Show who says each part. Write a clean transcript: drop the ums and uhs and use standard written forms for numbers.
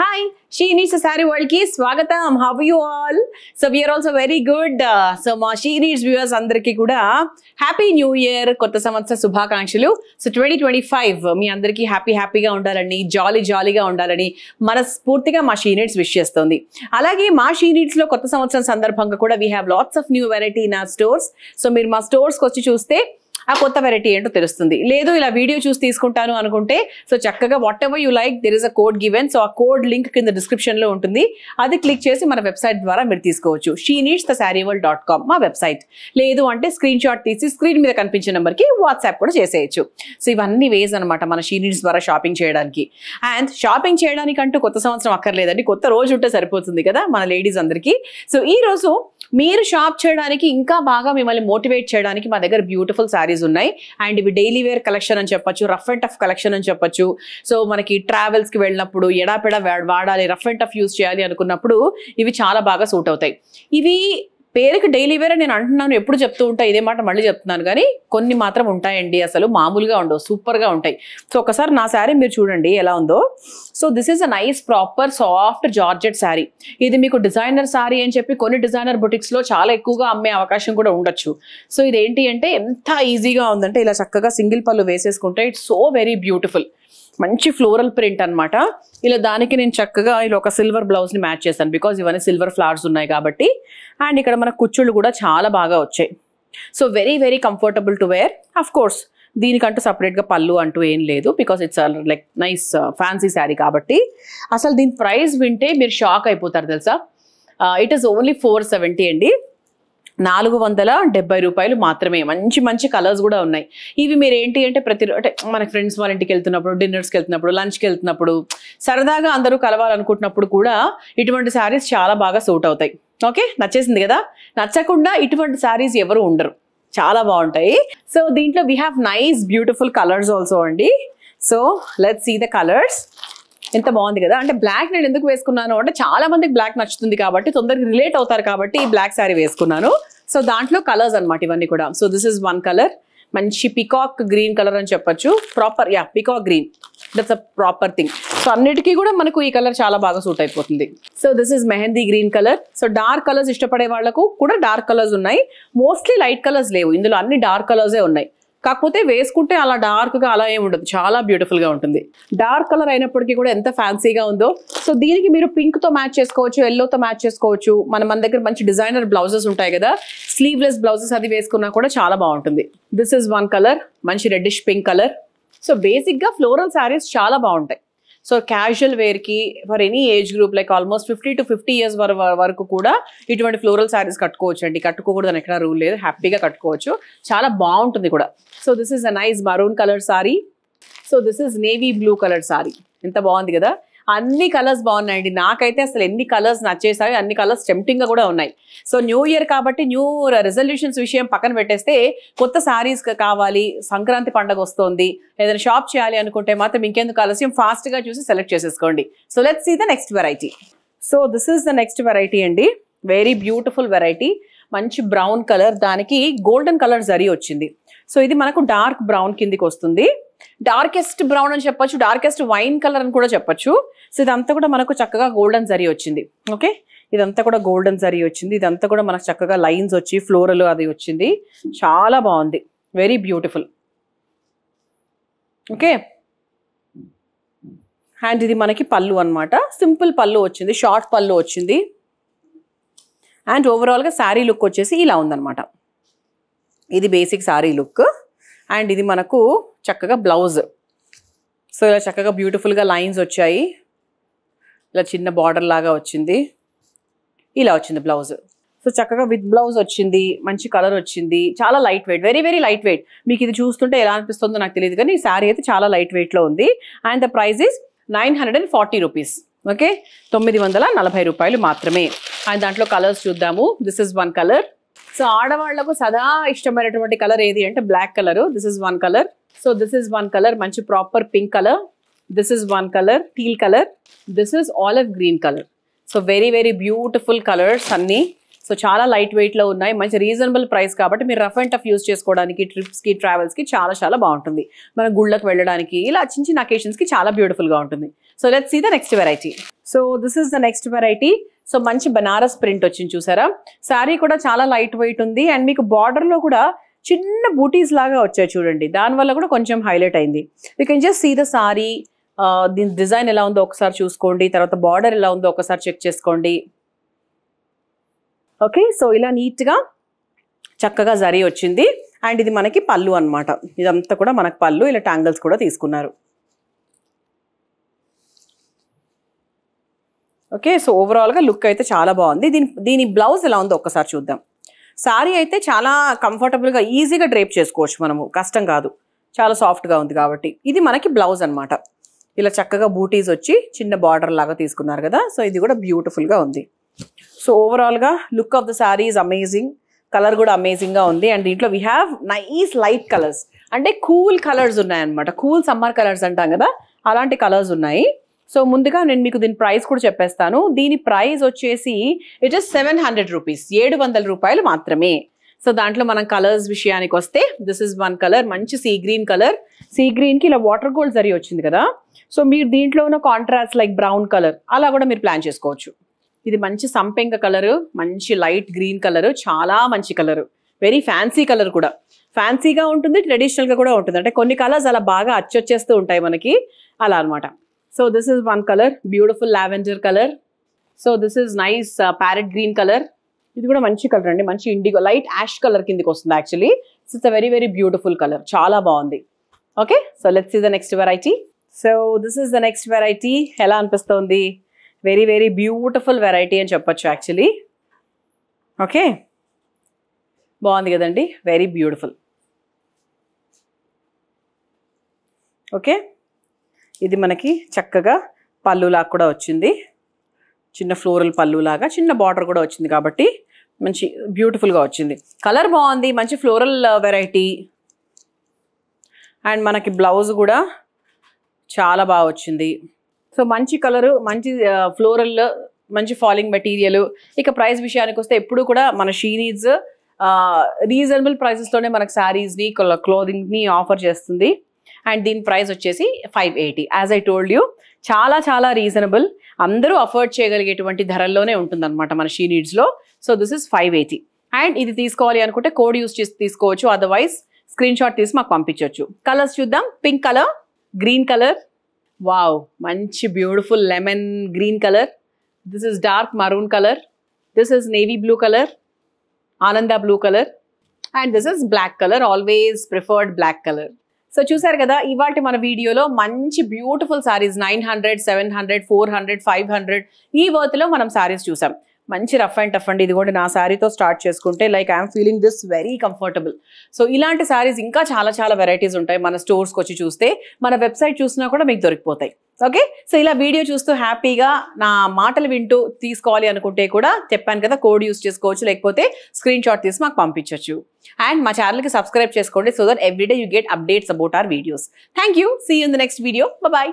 Speaker 1: Hi, She Needs a Saree World ki Swagatam. How are you all? So we are also very good. So ma She Needs viewers andarki kuda Happy New Year, kotta samvatsara శుభాకాంక్షలు. So 2025 మీ అందరికీ హ్యాపీగా ఉండాలని, జాలీగా ఉండాలని మనస్ఫూర్తిగా మా She Needs wish చేస్తుంది. అలాగే మా She Needs లో కొత్త సంవత్సరం సందర్భంగా కూడా we have lots of new variety in our stores. So మీరు మా స్టోర్స్ కి వచ్చి చూస్తే ఆ కొత్త వెరైటీ ఏంటో తెలుస్తుంది. లేదు ఇలా వీడియో చూసి తీసుకుంటాను అనుకుంటే సో చక్కగా what ever you like there is a code given. So ఆ కోడ్ లింక్ కింద డిస్క్రిప్షన్ లో ఉంటుంది. అది క్లిక్ చేసి మన వెబ్సైట్ ద్వారా మీరు తీసుకోవచ్చు. sheneedsthesarieworld.com మా వెబ్సైట్. లేదు అంటే స్క్రీన్ షాట్ తీసి స్క్రీన్ మీద కనిపించే నెంబర్ కి వాట్సాప్ కూడా చేసేయచ్చు. సో ఇవన్నీ వేస్ అనమాట మన She Needs ద్వారా షాపింగ్ చేయడానికి. అండ్ షాపింగ్ చేయడానికి అంటూ కొత్త సంవత్సరం అక్కర్లేదండి, కొత్త రోజు ఉంటే సరిపోతుంది కదా మన లేడీస్ అందరికీ. సో ఈ రోజు మీరు షాప్ చేయడానికి ఇంకా బాగా మిమ్మల్ని మోటివేట్ చేయడానికి మా దగ్గర బ్యూటిఫుల్ సారీస్ ఉన్నాయి. అండ్ ఇవి డైలీ వేర్ కలెక్షన్ అని చెప్పొచ్చు, రఫ్ అండ్ టఫ్ కలెక్షన్ అని చెప్పొచ్చు. సో మనకి ట్రావెల్స్ కి వెళ్ళినప్పుడు ఎడాపెడా వాడాలి, రఫ్ అండ్ టఫ్ యూజ్ చేయాలి అనుకున్నప్పుడు ఇవి చాలా బాగా సూట్ అవుతాయి. ఇవి పేరుకి డైలీ వేర్ నేను అంటున్నాను, ఎప్పుడు చెప్తూ ఉంటా ఇదే మాట మళ్ళీ చెప్తున్నాను, కానీ కొన్ని మాత్రం ఉంటాయండి, అసలు మామూలుగా ఉండవు, సూపర్గా ఉంటాయి. సో ఒకసారి నా శారీ మీరు చూడండి ఎలా ఉందో. So this is a nice proper soft georgette sari. ఇది మీకు డిజైనర్ శారీ అని చెప్పి కొన్ని డిజైనర్ బొటిక్స్లో చాలా ఎక్కువగా అమ్మే అవకాశం కూడా ఉండొచ్చు. సో ఇది ఏంటి అంటే ఎంత ఈజీగా ఉందంటే ఇలా చక్కగా సింగిల్ పళ్ళు వేసేసుకుంటే ఇట్స్ సో వెరీ బ్యూటిఫుల్. మంచి ఫ్లోరల్ ప్రింట్ అనమాట. ఇలా దానికి నేను చక్కగా ఇలా ఒక సిల్వర్ బ్లౌజ్ని మ్యాచ్ చేశాను, బికాజ్ ఇవన్నీ సిల్వర్ ఫ్లవర్స్ ఉన్నాయి కాబట్టి. అండ్ ఇక్కడ మన కుచ్చుళ్ళు కూడా చాలా బాగా వచ్చాయి. So very comfortable to wear. Of course దీనికంటూ సపరేట్గా పళ్ళు అంటూ ఏం లేదు, because it's like nice fancy sari కాబట్టి. అసలు దీని ప్రైస్ వింటే మీరు షాక్ అయిపోతారు తెలుసా. ఇట్ ఈస్ ఓన్లీ 470 అండి, 470 రూపాయలు మాత్రమే. మంచి కలర్స్ కూడా ఉన్నాయి. ఇవి మీరు ఏంటి అంటే అంటే మన ఫ్రెండ్స్ వాళ్ళ ఇంటికి వెళ్తున్నప్పుడు, డిన్నర్స్కి వెళ్తున్నప్పుడు, లంచ్కి వెళ్తున్నప్పుడు, సరదాగా అందరూ కలవాలనుకుంటున్నప్పుడు కూడా ఇటువంటి శారీస్ చాలా బాగా సూట్ అవుతాయి. ఓకే, నచ్చేసింది కదా. నచ్చకుండా ఇటువంటి శారీస్ ఎవరు ఉండరు, చాలా బాగుంటాయి. సో దీంట్లో we have nice beautiful colours also అండి. So let's see the colours. ఎంత బాగుంది కదా. అంటే బ్లాక్ నేను ఎందుకు వేసుకున్నాను అంటే చాలా మందికి బ్లాక్ నచ్చుతుంది కాబట్టి, తొందరగా రిలేట్ అవుతారు కాబట్టి ఈ బ్లాక్ శారీ వేసుకున్నాను. సో దాంట్లో కలర్స్ అనమాట ఇవన్నీ కూడా. So this is one colour, మంచి పికాక్ గ్రీన్ కలర్ అని చెప్పొచ్చు. Proper peacock green, that's a proper thing. So అన్నిటికీ కూడా మనకు ఈ కలర్ చాలా బాగా సూట్ అయిపోతుంది. So this is mehndi green colour. So dark colours ఇష్టపడే వాళ్ళకు కూడా డార్క్ కలర్స్ ఉన్నాయి, మోస్ట్లీ లైట్ కలర్స్ లేవు ఇందులో, అన్ని డార్క్ కలర్సే ఉన్నాయి. కాకపోతే వేసుకుంటే అలా డార్క్గా అలా ఏమి ఉండదు, చాలా బ్యూటిఫుల్గా ఉంటుంది. డార్క్ కలర్ అయినప్పటికీ కూడా ఎంత ఫ్యాన్సీగా ఉందో. సో దీనికి మీరు పింక్తో మ్యాచ్ చేసుకోవచ్చు, ఎల్లోతో మ్యాచ్ చేసుకోవచ్చు. మన దగ్గర మంచి డిజైనర్ బ్లౌజెస్ ఉంటాయి కదా, స్లీవ్లెస్ బ్లౌజెస్, అది వేసుకున్నా కూడా చాలా బాగుంటుంది. దిస్ ఇస్ వన్ కలర్, మంచి రెడ్డిష్ పింక్ కలర్. సో బేసిక్గా ఫ్లోరల్ శారీస్ చాలా బాగుంటాయి. సో క్యాజువల్ వేర్కి for any age group like almost 50 to 50 years వరకు కూడా ఇటువంటి ఫ్లోరల్ శారీస్ కట్టుకోవచ్చు అండి. కట్టుకోకూడదని ఎక్కడ రూల్ లేదు, హ్యాపీగా కట్టుకోవచ్చు, చాలా బాగుంటుంది కూడా. So this is a nice maroon colour sorry. So this is navy blue colour sorry. ఎంత బాగుంది కదా. అన్ని కలర్స్ బాగున్నాయండి. నాకైతే అసలు ఎన్ని కలర్స్ నచ్చేసాయి, అన్ని కలర్స్ టెంప్టింగ్గా కూడా ఉన్నాయి. సో న్యూ ఇయర్ కాబట్టి న్యూ రెజల్యూషన్స్ విషయం పక్కన పెట్టేస్తే కొత్త శారీస్ కావాలి, సంక్రాంతి పండుగ వస్తుంది, ఏదైనా షాప్ చేయాలి అనుకుంటే మాత్రం ఇంకెందుకు ఆలస్యం, ఫాస్ట్గా చూసి సెలెక్ట్ చేసేసుకోండి. So let's see the next variety. So this is the next variety అండి. Very beautiful variety. మంచి బ్రౌన్ కలర్, దానికి గోల్డెన్ కలర్ జరీ వచ్చింది. సో ఇది మనకు డార్క్ బ్రౌన్ కిందికి వస్తుంది. డార్కెస్ట్ బ్రౌన్ అని చెప్పొచ్చు, డార్కెస్ట్ వైన్ కలర్ అని కూడా చెప్పొచ్చు. సో ఇదంతా కూడా మనకు చక్కగా గోల్డెన్ జరీ వచ్చింది. ఓకే, ఇదంతా కూడా గోల్డెన్ జరీ వచ్చింది. ఇదంతా కూడా మనకు చక్కగా లైన్స్ వచ్చి ఫ్లోరల్ అది వచ్చింది, చాలా బాగుంది, వెరీ బ్యూటిఫుల్. ఓకే, అండ్ ఇది మనకి పళ్ళు అనమాట, సింపుల్ పళ్ళు వచ్చింది, షార్ట్ పళ్ళు వచ్చింది. అండ్ ఓవరాల్గా శారీ లుక్ వచ్చేసి ఇలా ఉందన్నమాట. ఇది బేసిక్ శారీ లుక్. అండ్ ఇది మనకు చక్కగా బ్లౌజ్. సో ఇలా చక్కగా బ్యూటిఫుల్గా లైన్స్ వచ్చాయి, ఇలా చిన్న బార్డర్ లాగా వచ్చింది, ఇలా వచ్చింది బ్లౌజ్. సో చక్కగా విత్ బ్లౌజ్ వచ్చింది, మంచి కలర్ వచ్చింది, చాలా light weight, very light weight. మీకు ఇది చూస్తుంటే ఎలా అనిపిస్తుందో నాకు తెలియదు, కానీ ఈ శారీ అయితే చాలా లైట్ వెయిట్లో ఉంది. And the price is 940 rupees. Okay, 940 రూపాయలు మాత్రమే. అండ్ దాంట్లో కలర్స్ చూద్దాము. This is one colour. So ఆడవాళ్లకు సదా ఇష్టమైనటువంటి కలర్ ఏది అంటే black colour. This is one colour. So this is one colour, మంచి proper pink colour. This is one colour, teal colour. This is olive green colour. So very beautiful colours అన్ని. So so చాలా light వెయిట్లో ఉన్నాయి, మంచి reasonable price కాబట్టి మీరు rough and tough use చేసుకోవడానికి, ట్రిప్స్కి, ట్రావెల్స్కి చాలా చాలా బాగుంటుంది. మన గుళ్ళకి వెళ్ళడానికి ఇలా చిన్న చిన్న అకేషన్స్కి చాలా బ్యూటిఫుల్గా ఉంటుంది. So let's see the next variety. So this is the next variety. So మంచి బనారస్ ప్రింట్ వచ్చింది చూసారా. శారీ కూడా చాలా లైట్ వెయిట్ ఉంది అండ్ మీకు బార్డర్లో కూడా చిన్న బూటీస్ లాగా వచ్చాయి చూడండి, దానివల్ల కూడా కొంచెం హైలైట్ అయింది. You can just see the sari. దీని డిజైన్ ఎలా ఉందో ఒకసారి చూసుకోండి, తర్వాత బార్డర్ ఎలా ఉందో ఒకసారి చెక్ చేసుకోండి. ఓకే, సో ఇలా నీట్గా చక్కగా జరీ వచ్చింది అండ్ ఇది మనకి పళ్ళు అనమాట. ఇదంతా కూడా మనకు పళ్ళు, ఇలా ట్యాంగిల్స్ కూడా తీసుకున్నారు. ఓకే, సో ఓవరాల్గా లుక్ అయితే చాలా బాగుంది. దీని బ్లౌజ్ ఎలా ఉందో ఒక్కసారి చూద్దాం. సారీ అయితే చాలా కంఫర్టబుల్గా ఈజీగా డ్రేప్ చేసుకోవచ్చు మనము, కష్టం కాదు, చాలా సాఫ్ట్గా ఉంది కాబట్టి. ఇది మనకి బ్లౌజ్ అనమాట. ఇలా చక్కగా బూటీస్ వచ్చి చిన్న బార్డర్ లాగా తీసుకున్నారు కదా. సో ఇది కూడా బ్యూటిఫుల్గా ఉంది. సో ఓవరాల్గా look of the sorry is amazing. Colour కూడా అమేజింగ్గా ఉంది అండ్ దీంట్లో we have nice light colours, అంటే కూల్ కలర్స్ ఉన్నాయన్నమాట. కూల్ సమ్మర్ కలర్స్ అంటాం కదా, అలాంటి కలర్స్ ఉన్నాయి. సో ముందుగా నేను మీకు దీని ప్రైస్ కూడా చెప్పేస్తాను. దీని ప్రైస్ వచ్చేసి ఇట్ ఇస్ 700 రూపీస్, 700 రూపాయలు మాత్రమే. సో దాంట్లో మనం కలర్స్ విషయానికి వస్తే దిస్ ఇస్ వన్ కలర్, మంచి సీ గ్రీన్ కలర్. సీ గ్రీన్కి ఇలా వాటర్ గోల్డ్ జరీ వచ్చింది కదా. సో మీరు దీంట్లో ఉన్న కాంట్రాస్ట్ లైక్ బ్రౌన్ కలర్ అలా కూడా మీరు ప్లాన్ చేసుకోవచ్చు. ఇది మంచి సంపెంగ కలరు, మంచి లైట్ గ్రీన్ కలరు, చాలా మంచి కలరు, వెరీ ఫ్యాన్సీ కలర్ కూడా. ఫ్యాన్సీగా ఉంటుంది, ట్రెడిషనల్గా కూడా ఉంటుంది. అంటే కొన్ని కలర్స్ అలా బాగా అచ్చొచ్చేస్తూ ఉంటాయి మనకి, అలా అనమాట. So this is one colour, beautiful lavender colour. So this is nice parrot green colour. ఇది కూడా మంచి కలర్ అండి, మంచి ఇండిగో లైట్ యాష్ కలర్ కిందకి వస్తుంది actually. It's a very very beautiful colour, చాలా బాగుంది. Okay, so let's see the next variety. So this is the next variety. ఎలా అనిపిస్తుంది? వెరీ వెరీ బ్యూటిఫుల్ వెరైటీ అని చెప్పొచ్చు యాక్చువల్లీ. ఓకే, బాగుంది కదండి, వెరీ బ్యూటిఫుల్. ఓకే, ఇది మనకి చక్కగా పళ్ళులాగా కూడా వచ్చింది, చిన్న ఫ్లోరల్ పళ్ళులాగా, చిన్న బార్డర్ కూడా వచ్చింది కాబట్టి మంచి బ్యూటిఫుల్గా వచ్చింది. కలర్ బాగుంది, మంచి ఫ్లోరల్ వెరైటీ అండ్ మనకి బ్లౌజ్ కూడా చాలా బాగా వచ్చింది. సో మంచి కలరు, మంచి ఫ్లోరల్, మంచి ఫాలింగ్ మెటీరియల్. ఇక ప్రైస్ విషయానికి వస్తే ఎప్పుడు కూడా మన షీ నీడ్స్ రీజనబుల్ ప్రైసెస్లోనే మనకు శారీస్ని, క్లోదింగ్ని ఆఫర్ చేస్తుంది. అండ్ దీని ప్రైస్ వచ్చేసి 580. యాజ్ ఐ టోల్డ్ యూ, చాలా చాలా రీజనబుల్, అందరూ అఫోర్డ్ చేయగలిగేటువంటి ధరల్లోనే ఉంటుందన్నమాట మన షీ నీడ్స్లో. So this is 580. అండ్ ఇది తీసుకోవాలి అనుకుంటే కోడ్ యూస్ చేసి తీసుకోవచ్చు, అదర్వైజ్ స్క్రీన్ షాట్ తీసి మాకు పంపించవచ్చు. కలర్స్ చూద్దాం. Pink colour, green colour, wow మంచి beautiful lemon green colour. This is dark maroon colour. This is navy blue colour, ఆనంద blue colour. And this is black colour, always preferred black colour. So చూసారు కదా ఇవాళ మన వీడియోలో మంచి beautiful saris 900, 700, 400, 500 ఈ వర్త్లో మనం సారీస్ చూసాం. మంచి రఫ్ అండ్ టఫ్ అండి. ఇది కూడా నా శారీతో స్టార్ట్ చేసుకుంటే like I'm feeling this very comfortable. So ఇలాంటి శారీస్ ఇంకా చాలా చాలా వెరైటీస్ ఉంటాయి. మన స్టోర్స్కి వచ్చి చూస్తే, మన వెబ్సైట్ చూసినా కూడా మీకు దొరికిపోతాయి. ఓకే, సో ఇలా వీడియో చూస్తూ హ్యాపీగా నా మాటలు వింటూ తీసుకోవాలి అనుకుంటే కూడా చెప్పాను కదా, కోడ్ యూస్ చేసుకోవచ్చు, లేకపోతే స్క్రీన్ షాట్ తీసి మాకు పంపించవచ్చు. అండ్ మా ఛానల్కి సబ్స్క్రైబ్ చేసుకోండి, so that everyday you get updates about our videos. Thank you. See you in the next video. Bye.